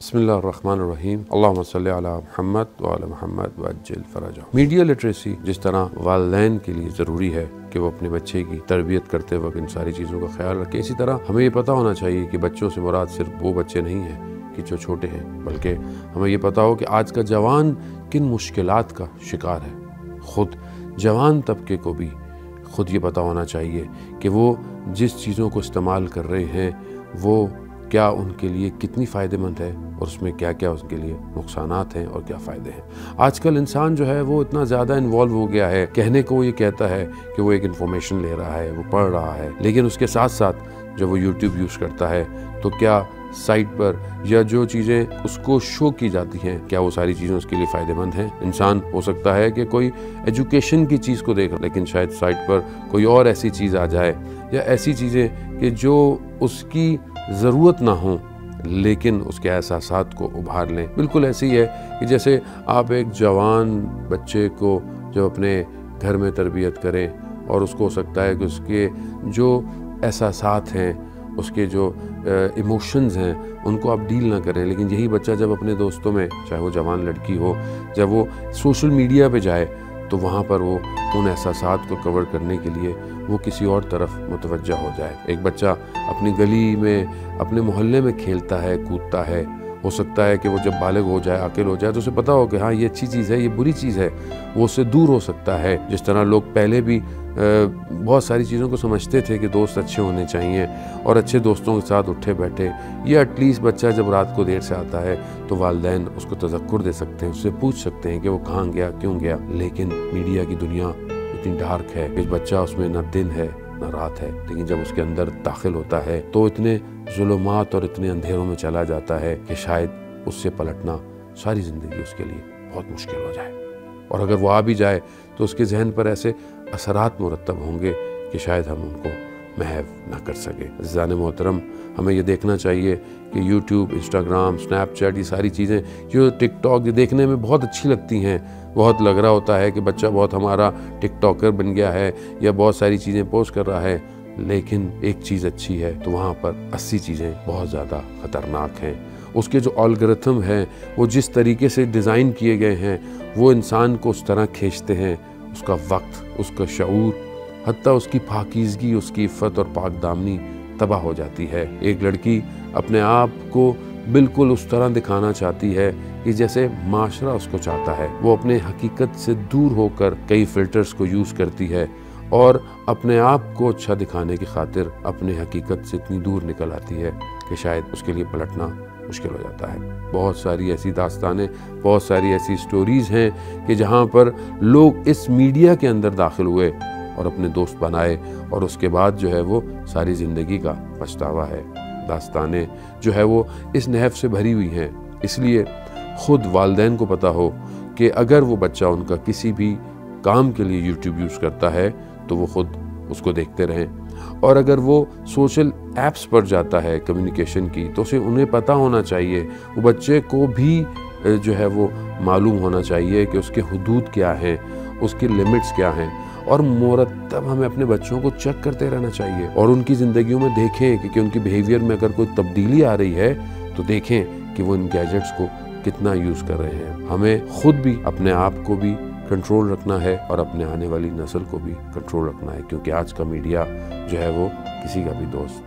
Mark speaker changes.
Speaker 1: बिस्मिल्लाहिर्रहमानिर्रहीम अल्लाहुम्मा सल्लि अला मुहम्मद व अला मुहम्मद वअज्जिल फरजहु। मीडिया लिटरेसी जिस तरह वालिदैन के लिए ज़रूरी है कि वो अपने बच्चे की तरबियत करते वक्त इन सारी चीज़ों का ख्याल रखें, इसी तरह हमें ये पता होना चाहिए कि बच्चों से मुराद सिर्फ वो बच्चे नहीं हैं कि जो छोटे हैं, बल्कि हमें ये पता हो कि आज का जवान किन मुश्किलात का शिकार है। ख़ुद जवान तबके को भी ख़ुद ये पता होना चाहिए कि वो जिस चीज़ों को इस्तेमाल कर रहे हैं वो क्या उनके लिए कितनी फ़ायदेमंद है और उसमें क्या क्या उसके लिए नुकसानात हैं और क्या फ़ायदे हैं। आजकल इंसान जो है वो इतना ज़्यादा इन्वॉल्व हो गया है, कहने को ये कहता है कि वो एक इन्फॉर्मेशन ले रहा है, वो पढ़ रहा है, लेकिन उसके साथ साथ जब वो यूट्यूब यूज़ करता है तो क्या साइट पर या जो चीज़ें उसको शो की जाती हैं क्या वो सारी चीज़ें उसके लिए फ़ायदेमंद हैं। इंसान हो सकता है कि कोई एजुकेशन की चीज़ को देख, लेकिन शायद साइट पर कोई और ऐसी चीज़ आ जाए या ऐसी चीज़ें कि जो उसकी ज़रूरत ना हो लेकिन उसके एहसासात को उभार लें। बिल्कुल ऐसी है कि जैसे आप एक जवान बच्चे को जब अपने घर में तरबियत करें और उसको हो सकता है कि उसके जो एहसासात हैं, उसके जो इमोशंस हैं उनको आप डील ना करें, लेकिन यही बच्चा जब अपने दोस्तों में, चाहे वो जवान लड़की हो, जब वो सोशल मीडिया पे जाए तो वहाँ पर वो उन एहसासात को कवर करने के लिए वो किसी और तरफ मुतवज्जा हो जाए। एक बच्चा अपनी गली में, अपने मोहल्ले में खेलता है, कूदता है, हो सकता है कि वो जब बालिग हो जाए, अक़िल हो जाए तो उसे पता हो कि हाँ ये अच्छी चीज़ है, ये बुरी चीज़ है, वो उससे दूर हो सकता है। जिस तरह लोग पहले भी बहुत सारी चीज़ों को समझते थे कि दोस्त अच्छे होने चाहिए और अच्छे दोस्तों के साथ उठे बैठे, या एटलीस्ट बच्चा जब रात को देर से आता है तो वालिदैन उसको तज़क्कुर दे सकते हैं, उससे पूछ सकते हैं कि वो कहाँ गया, क्यों गया। लेकिन मीडिया की दुनिया इतनी डार्क है कि बच्चा उसमें ना दिन है ना रात है, लेकिन जब उसके अंदर दाखिल होता है तो इतने जुल्मात और इतने अंधेरों में चला जाता है कि शायद उससे पलटना सारी ज़िंदगी उसके लिए बहुत मुश्किल हो जाए, और अगर वो आ भी जाए तो उसके जहन पर ऐसे असरात मुरतब होंगे कि शायद हम उनको महव ना कर सके। ज़ान मोहतरम, हमें ये देखना चाहिए कि यूट्यूब, इंस्टाग्राम, स्नैपचैट, ये सारी चीज़ें, जो टिकटॉक, ये देखने में बहुत अच्छी लगती हैं, बहुत लग रहा होता है कि बच्चा बहुत हमारा टिकटॉकर बन गया है या बहुत सारी चीज़ें पोस्ट कर रहा है, लेकिन एक चीज़ अच्छी है तो वहाँ पर 80 चीज़ें बहुत ज़्यादा ख़तरनाक हैं। उसके जो एल्गोरिथम हैं वो जिस तरीके से डिज़ाइन किए गए हैं वो इंसान को उस तरह खींचते हैं, उसका वक्त, उसका शऊर, हत्ता उसकी पाकीज़गी, उसकी इफ़्फ़त और पाकदामनी तबाह हो जाती है। एक लड़की अपने आप को बिल्कुल उस तरह दिखाना चाहती है कि जैसे माशरा उसको चाहता है। वो अपने हकीकत से दूर होकर कई फ़िल्टर्स को यूज़ करती है और अपने आप को अच्छा दिखाने की खातिर अपने हकीकत से इतनी दूर निकल आती है कि शायद उसके लिए पलटना मुश्किल हो जाता है। बहुत सारी ऐसी दास्तानें, बहुत सारी ऐसी स्टोरीज़ हैं कि जहाँ पर लोग इस मीडिया के अंदर दाखिल हुए और अपने दोस्त बनाए और उसके बाद जो है वो सारी ज़िंदगी का पछतावा है। दास्तानें जो है वो इस नहव से भरी हुई हैं। इसलिए ख़ुद वालिदैन को पता हो कि अगर वो बच्चा उनका किसी भी काम के लिए यूट्यूब यूज़ करता है तो वो ख़ुद उसको देखते रहें, और अगर वो सोशल ऐप्स पर जाता है कम्युनिकेशन की तो उसे उन्हें पता होना चाहिए, वो बच्चे को भी जो है वो मालूम होना चाहिए कि उसके हुदूद क्या हैं, उसके लिमिट्स क्या हैं, और मुरतब हमें अपने बच्चों को चेक करते रहना चाहिए और उनकी ज़िंदगियों में देखें कि उनकी बिहेवियर में अगर कोई तब्दीली आ रही है तो देखें कि वो इन गैजेट्स को कितना यूज़ कर रहे हैं। हमें ख़ुद भी अपने आप को भी कंट्रोल रखना है और अपने आने वाली नस्ल को भी कंट्रोल रखना है, क्योंकि आज का मीडिया जो है वो किसी का भी दोस्त